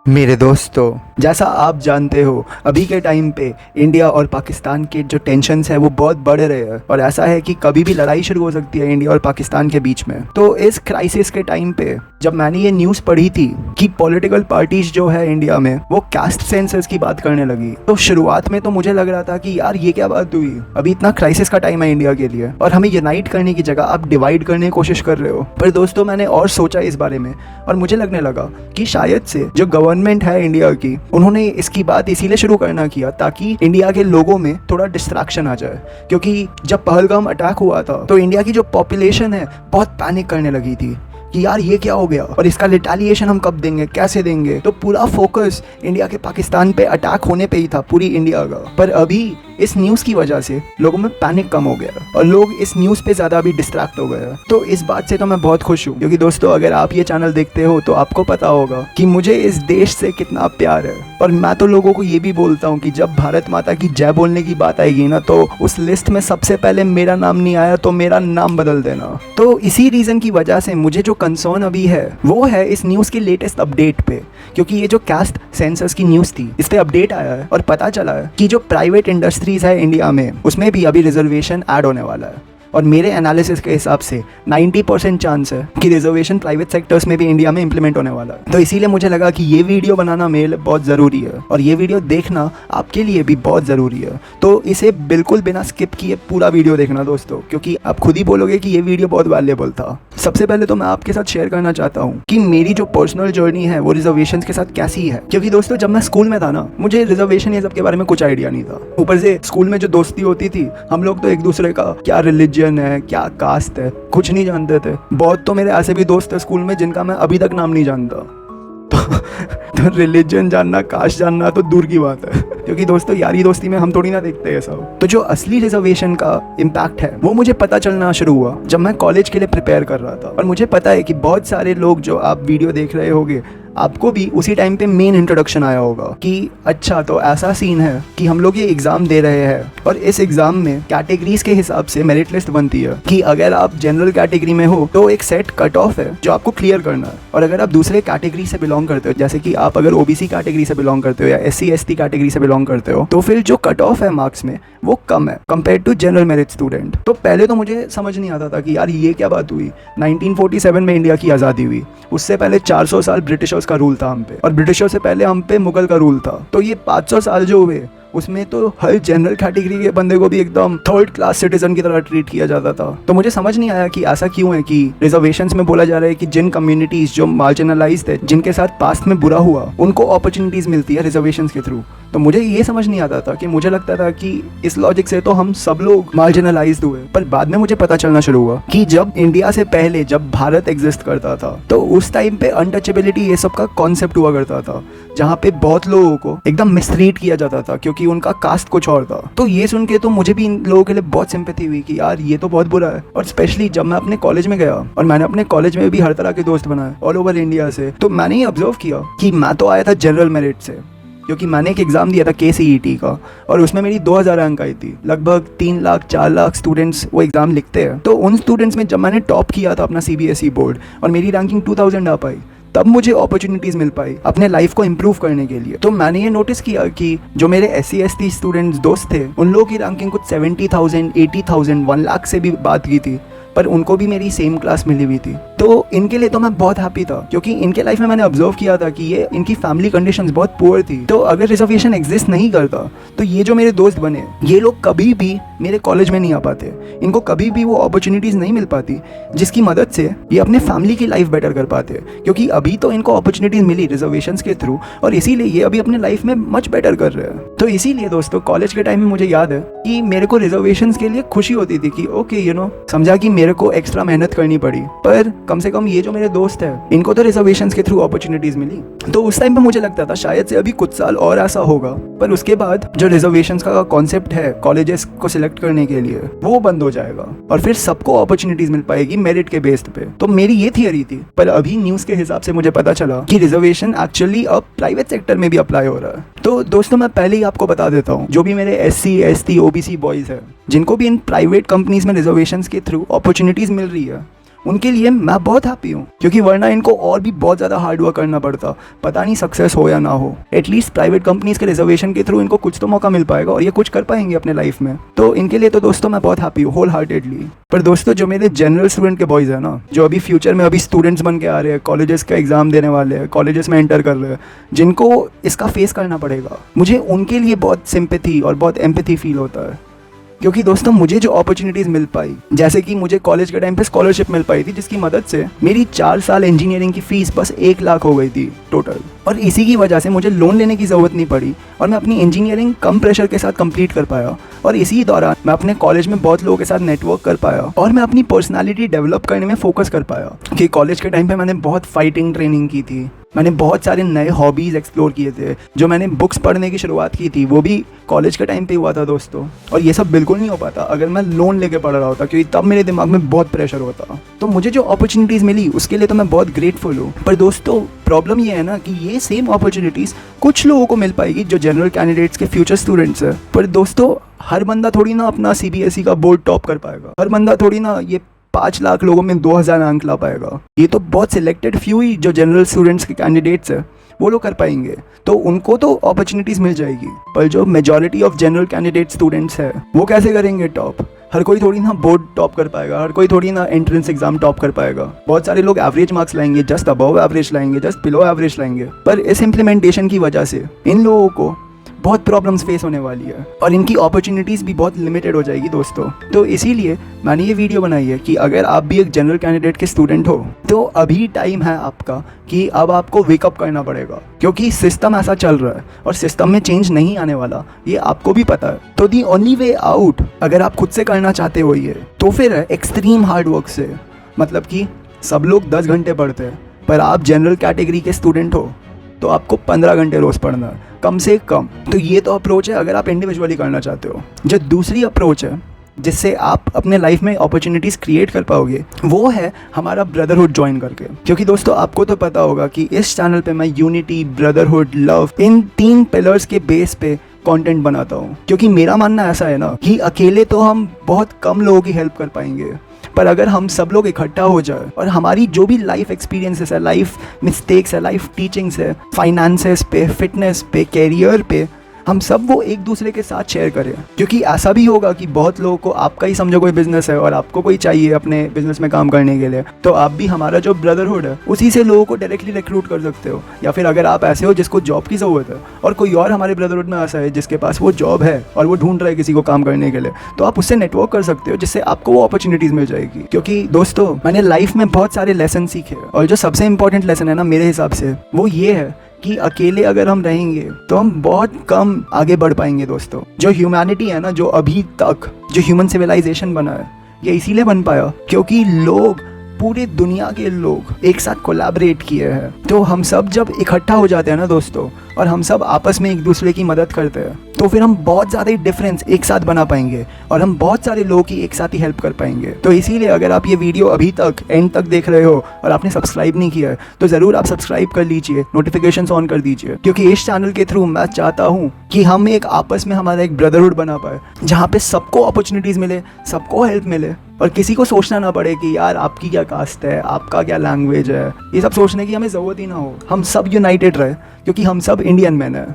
मेरे दोस्तों, जैसा आप जानते हो अभी के टाइम पे इंडिया और पाकिस्तान के जो टेंशन्स है वो बहुत बढ़ रहे हैं और ऐसा है कि कभी भी लड़ाई शुरू हो सकती है इंडिया और पाकिस्तान के बीच में। तो इस क्राइसिस के टाइम पे जब मैंने ये न्यूज़ पढ़ी थी कि पॉलिटिकल पार्टीज जो है इंडिया में वो कास्ट सेंसस की बात करने लगी, तो शुरुआत में तो मुझे लग रहा था कि यार ये क्या बात हुई, अभी इतना क्राइसिस का टाइम है इंडिया के लिए और हमें यूनाइट करने की जगह आप डिवाइड करने की कोशिश कर रहे हो। पर दोस्तों मैंने और सोचा इस बारे में और मुझे लगने लगा कि शायद से जो गवर्नमेंट है इंडिया की, उन्होंने इसकी बात इसीलिए शुरू करना किया ताकि इंडिया के लोगों में थोड़ा डिस्ट्रैक्शन आ जाए। क्योंकि जब पहलगाम अटैक हुआ था तो इंडिया की जो पॉपुलेशन है बहुत पैनिक करने लगी थी कि यार ये क्या हो गया और इसका रिटेलिएशन हम कब देंगे, कैसे देंगे। तो पूरा फोकस इंडिया के पाकिस्तान पे अटैक होने पे ही था, पूरी इंडिया का। पर अभी इस न्यूज़ की वजह से लोगों में पैनिक कम हो गया और लोग इस न्यूज़ पे ज़्यादा अभी डिस्ट्रैक्ट हो गए। तो इस बात से तो मैं बहुत खुश हूँ, क्योंकि दोस्तों अगर आप ये चैनल देखते हो तो आपको पता होगा कि मुझे इस देश से कितना प्यार है। और मैं तो लोगों को ये भी बोलता हूँ कि जब भारत माता की जय बोलने की बात आएगी ना, तो उस लिस्ट में सबसे पहले मेरा नाम नहीं आया तो मेरा नाम बदल देना। तो इसी रीज़न की वजह से मुझे जो कंसर्न अभी है वो है इस न्यूज़ के लेटेस्ट अपडेट पे। क्योंकि ये जो कास्ट सेंसस की न्यूज़ थी, इस पे अपडेट आया है और पता चला है कि जो प्राइवेट इंडस्ट्रीज है इंडिया में, उसमें भी अभी रिजर्वेशन ऐड होने वाला है। और मेरे एनालिसिस के हिसाब से 90% चांस है कि रिजर्वेशन प्राइवेट सेक्टर्स में भी इंडिया में इंप्लीमेंट होने वाला है। तो इसीलिए मुझे लगा कि ये वीडियो बनाना मेरे लिए बहुत ज़रूरी है और ये वीडियो देखना आपके लिए भी बहुत ज़रूरी है। तो इसे बिल्कुल बिना स्किप किए पूरा वीडियो देखना दोस्तों, क्योंकि आप खुद ही बोलोगे कि ये वीडियो बहुत वैल्यूएबल था। सबसे पहले तो मैं आपके साथ शेयर करना चाहता हूँ कि मेरी जो पर्सनल जर्नी है वो रिजर्वेशन के साथ कैसी है। क्योंकि दोस्तों जब मैं स्कूल में था ना, मुझे रिजर्वेशन ये सब के बारे में कुछ आइडिया नहीं था। ऊपर से स्कूल में जो दोस्ती होती थी, हम लोग तो एक दूसरे का क्या रिलीजन है, क्या कास्ट है, कुछ नहीं जानते थे। बहुत तो मेरे ऐसे भी दोस्त थे स्कूल में जिनका मैं अभी तक नाम नहीं जानता। तो रिलीजन जानना, कास्ट जानना तो दूर की बात है, क्योंकि दोस्तों यारी दोस्ती में हम थोड़ी ना देखते हैं सब। तो जो असली रिजर्वेशन का इम्पैक्ट है वो मुझे पता चलना शुरू हुआ जब मैं कॉलेज के लिए प्रिपेयर कर रहा था। और मुझे पता है कि बहुत सारे लोग जो आप वीडियो देख रहे होंगे, आपको भी उसी टाइम पे मेन इंट्रोडक्शन आया होगा कि अच्छा तो ऐसा सीन है कि हम लोग ये एग्जाम दे रहे हैं और इस एग्जाम में कैटेगरीज के हिसाब से मेरिट लिस्ट बनती है कि अगर आप जनरल कैटेगरी में हो तो एक सेट कट ऑफ है जो आपको क्लियर करना है। और अगर आप दूसरे कैटेगरी से बिलोंग करते हो, जैसे कि आप अगर ओबीसी कैटेगरी से बिलोंग करते हो या SC ST कैटेगरी से बिलोंग करते हो, तो फिर जो कट ऑफ है मार्क्स में वो कम है compare to general merit student. तो पहले तो मुझे समझ नहीं आता था कि यार ये क्या बात हुई। 1947 में इंडिया की आज़ादी हुई, उससे पहले 400 साल ब्रिटिशर्स का रूल था हम पे, और ब्रिटिशर्स से पहले हम पे मुगल का रूल था। तो ये 500 साल जो हुए उसमें तो हर जनरल कैटेगरी के बंदे को भी एकदम थर्ड क्लास सिटीजन की तरह ट्रीट किया जाता था। तो मुझे समझ नहीं आया कि ऐसा क्यों है कि रिजर्वेशंस में बोला जा रहा है कि जिन कम्युनिटीज जो मार्जिनलाइज्ड है, जिनके साथ पास्ट में बुरा हुआ, उनको अपॉर्चुनिटीज मिलती है रिजर्वेशंस के थ्रू। तो मुझे ये समझ नहीं आता था कि मुझे लगता था कि इस लॉजिक से तो हम सब लोग मार्जिनलाइज्ड हुए। पर बाद में मुझे पता चलना शुरू हुआ कि जब इंडिया से पहले जब भारत एग्जिस्ट करता था तो उस टाइम पे अनटचेबिलिटी ये सब का कॉन्सेप्ट हुआ करता था, जहाँ पे बहुत लोगों को एकदम मिसरीड किया जाता था क्योंकि उनका कास्ट कुछ और था। तो ये सुन के तो मुझे भी इन लोगों के लिए बहुत सिंपैथी हुई कि यार ये तो बहुत बुरा है। और स्पेशली जब मैं अपने कॉलेज में गया और मैंने अपने कॉलेज में भी हर तरह के दोस्त बनाए ऑल ओवर इंडिया से, तो मैंने ये ऑब्जर्व किया कि मैं तो आया था जनरल मेरिट से, क्योंकि मैंने एक एग्ज़ाम दिया था KCET का और उसमें मेरी 2000 अंक आई थी। लगभग 3 लाख 4 लाख स्टूडेंट्स वो एग्ज़ाम लिखते हैं। तो उन स्टूडेंट्स में जब मैंने टॉप किया था अपना CBSE बोर्ड और मेरी रैंकिंग 2000 आ पाई, तब मुझे अपॉर्चुनिटीज़ मिल पाई अपने लाइफ को इम्प्रूव करने के लिए। तो मैंने ये नोटिस किया कि जो मेरे SC ST स्टूडेंट्स दोस्त थे, उन लोगों की रैंकिंग कुछ 70,000 80,000 1 लाख से भी बात की थी, पर उनको भी मेरी सेम क्लास मिली हुई थी। तो इनके लिए तो मैं बहुत हैप्पी था, क्योंकि इनके लाइफ में मैंने ऑब्जर्व किया था कि ये इनकी फैमिली कंडीशंस बहुत पुअर थी। तो अगर रिजर्वेशन एग्जिस्ट नहीं करता तो ये जो मेरे दोस्त बने, ये लोग कभी भी मेरे कॉलेज में नहीं आ पाते, इनको कभी भी वो अपॉर्चुनिटीज़ नहीं मिल पाती जिसकी मदद से ये अपने फैमिली की लाइफ बेटर कर पाते। क्योंकि अभी तो इनको अपॉर्चुनिटीज़ मिली रिजर्वेशन के थ्रू और इसीलिए ये अभी अपने लाइफ में मच बेटर कर रहे हैं। तो इसीलिए दोस्तों कॉलेज के टाइम में मुझे याद है कि मेरे को रिजर्वेशन के लिए खुशी होती थी कि ओके समझा कि मेरे को एक्स्ट्रा मेहनत करनी पड़ी, पर कम से कम ये जो मेरे दोस्त है इनको तो रिजर्वेशन के थ्रू अपॉर्चुनिटीज मिली। तो उस टाइम पे मुझे लगता था शायद से अभी कुछ साल और ऐसा होगा, पर उसके बाद जो रिजर्वेशन का कॉन्सेप्ट है कॉलेजेस को सिलेक्ट करने के लिए, वो बंद हो जाएगा और फिर सबको अपॉर्चुनिटीज मिल पाएगी मेरिट के बेस्ड पे। तो मेरी ये थियरी थी, पर अभी न्यूज के हिसाब से मुझे पता चला कि रिजर्वेशन एक्चुअली अब प्राइवेट सेक्टर में भी अप्लाई हो रहा है। तो दोस्तों मैं पहले ही आपको बता देता हूँ, जो भी मेरे SC ST OBC बॉयज है जिनको भी इन प्राइवेट कंपनीज में रिजर्वेशन के थ्रू अपॉर्चुनिटीज मिल रही है, उनके लिए मैं बहुत हैप्पी हूँ, क्योंकि वरना इनको और भी बहुत ज़्यादा हार्ड वर्क करना पड़ता, पता नहीं सक्सेस हो या ना हो। एटलीस्ट प्राइवेट कंपनीज के रिजर्वेशन के थ्रू इनको कुछ तो मौका मिल पाएगा और ये कुछ कर पाएंगे अपने लाइफ में। तो इनके लिए तो दोस्तों मैं बहुत हैप्पी हूँ होल हार्टेडली। पर दोस्तों जो मेरे जनरल स्टूडेंट के बॉयज़ हैं ना, जो अभी फ्यूचर में अभी स्टूडेंट्स बन के आ रहे हैं, कॉलेजेस का एग्जाम देने वाले हैं, कॉलेजेस में एंटर कर रहे हैं, जिनको इसका फेस करना पड़ेगा, मुझे उनके लिए बहुत सिंपैथी और बहुत एम्पैथी फील होता है। क्योंकि दोस्तों मुझे जो अपॉर्चुनिटीज़ मिल पाई, जैसे कि मुझे कॉलेज के टाइम पे स्कॉलरशिप मिल पाई थी, जिसकी मदद से मेरी 4 साल इंजीनियरिंग की फ़ीस बस 1 लाख हो गई थी टोटल। और इसी की वजह से मुझे लोन लेने की ज़रूरत नहीं पड़ी और मैं अपनी इंजीनियरिंग कम प्रेशर के साथ कंप्लीट कर पाया। और इसी दौरान मैं अपने कॉलेज में बहुत लोगों के साथ नेटवर्क कर पाया और मैं अपनी पर्सनालिटी डेवलप करने में फोकस कर पाया। कि कॉलेज के टाइम पे मैंने बहुत फाइटिंग ट्रेनिंग की थी, मैंने बहुत सारे नए हॉबीज़ एक्सप्लोर किए थे, जो मैंने बुक्स पढ़ने की शुरुआत की थी वो भी कॉलेज के टाइम पे हुआ था दोस्तों। और ये सब बिल्कुल नहीं हो पाता अगर मैं लोन लेके पढ़ रहा होता, क्योंकि तब मेरे दिमाग में बहुत प्रेशर होता। तो मुझे जो अपॉर्चुनिटीज़ मिली उसके लिए तो मैं बहुत ग्रेटफुल हूँ। पर दोस्तों प्रॉब्लम ये है ना कि ये सेम अपॉर्चुनिटीज़ कुछ लोगों को मिल पाएगी जो जनरल कैंडिडेट्स के फ्यूचर स्टूडेंट्स हैं। पर दोस्तों हर बंदा थोड़ी ना अपना CBSE का बोर्ड टॉप कर पाएगा, हर बंदा थोड़ी ना ये 5 लाख लोगों में 2000 अंक ला पाएगा। ये तो बहुत सिलेक्टेड फ्यू ही जो जनरल स्टूडेंट्स के कैंडिडेट्स हैं वो लोग कर पाएंगे, तो उनको तो अपॉर्चुनिटीज़ मिल जाएगी। पर जो majority of general candidate students हैं वो कैसे करेंगे टॉप? हर कोई थोड़ी ना बोर्ड टॉप कर पाएगा, हर कोई थोड़ी ना एंट्रेंस एग्जाम टॉप कर पाएगा। बहुत सारे लोग एवरेज मार्क्स लाएंगे, जस्ट अबव एवरेज लाएंगे, जस्ट बिलो एवरेज लाएंगे। पर इस इम्प्लीमेंटेशन की वजह से इन लोगों को बहुत प्रॉब्लम्स फेस होने वाली है और इनकी अपॉर्चुनिटीज़ भी बहुत लिमिटेड हो जाएगी दोस्तों। तो इसीलिए मैंने ये वीडियो बनाई है कि अगर आप भी एक जनरल कैंडिडेट के स्टूडेंट हो तो अभी टाइम है आपका कि अब आपको वेकअप करना पड़ेगा, क्योंकि सिस्टम ऐसा चल रहा है और सिस्टम में चेंज नहीं आने वाला, ये आपको भी पता है। तो दी ओनली वे आउट अगर आप खुद से करना चाहते हो ये, तो फिर एक्सट्रीम हार्ड वर्क से। मतलब कि सब लोग 10 घंटे पढ़ते हैं, पर आप जनरल कैटेगरी के स्टूडेंट हो तो आपको 15 घंटे रोज़ पढ़ना है कम से कम। तो ये तो अप्रोच है अगर आप इंडिविजुअली करना चाहते हो। जो दूसरी अप्रोच है जिससे आप अपने लाइफ में अपॉर्चुनिटीज़ क्रिएट कर पाओगे, वो है हमारा ब्रदरहुड ज्वाइन करके। क्योंकि दोस्तों आपको तो पता होगा कि इस चैनल पे मैं यूनिटी, ब्रदरहुड, लव, इन 3 पिलर्स के बेस पे कंटेंट बनाता हूँ। क्योंकि मेरा मानना ऐसा है ना कि अकेले तो हम बहुत कम लोगों की हेल्प कर पाएंगे, पर अगर हम सब लोग इकट्ठा हो जाए और हमारी जो भी लाइफ एक्सपीरियंसेस है, लाइफ मिस्टेक्स है, लाइफ टीचिंग्स है, फाइनेंसेस पे, फिटनेस पे, कैरियर पे, हम सब वो एक दूसरे के साथ शेयर करें। क्योंकि ऐसा भी होगा कि बहुत लोगों को आपका ही समझो कोई बिजनेस है और आपको कोई चाहिए अपने बिजनेस में काम करने के लिए, तो आप भी हमारा जो ब्रदरहुड है उसी से लोगों को डायरेक्टली रिक्रूट कर सकते हो। या फिर अगर आप ऐसे हो जिसको जॉब की ज़रूरत है और कोई और हमारे ब्रदरहुड में ऐसा है जिसके पास वो जॉब है और वो ढूंढ रहा है किसी को काम करने के लिए, तो आप उससे नेटवर्क कर सकते हो, जिससे आपको वो अपॉर्चुनिटीज़ मिल जाएगी। क्योंकि दोस्तों मैंने लाइफ में बहुत सारे लेसन सीखे और जो सबसे इंपॉर्टेंट लेसन है ना मेरे हिसाब से वो ये है कि अकेले अगर हम रहेंगे तो हम बहुत कम आगे बढ़ पाएंगे दोस्तों। जो ह्यूमैनिटी है ना, जो अभी तक जो ह्यूमन सिविलाइजेशन बना है, ये इसीलिए बन पाया क्योंकि लोग, पूरे दुनिया के लोग एक साथ कोलैबोरेट किए हैं। तो हम सब जब इकट्ठा हो जाते हैं ना दोस्तों और हम सब आपस में एक दूसरे की मदद करते हैं, तो फिर हम बहुत ज़्यादा ही डिफरेंस एक साथ बना पाएंगे और हम बहुत सारे लोगों की एक साथ ही हेल्प कर पाएंगे। तो इसीलिए अगर आप ये वीडियो अभी तक एंड तक देख रहे हो और आपने सब्सक्राइब नहीं किया है तो ज़रूर आप सब्सक्राइब कर लीजिए, नोटिफिकेशंस ऑन कर दीजिए। क्योंकि इस चैनल के थ्रू मैं चाहता हूँ कि हम एक आपस में हमारा एक ब्रदरहुड बना पाए, जहाँ पे सबको अपॉर्चुनिटीज़ मिले, सबको हेल्प मिले और किसी को सोचना ना पड़े कि यार आपकी क्या कास्ट है, आपका क्या लैंग्वेज है, ये सब सोचने की हमें ज़रूरत ही ना हो। हम सब यूनाइटेड रहे क्योंकि हम सब इंडियन मैन हैं।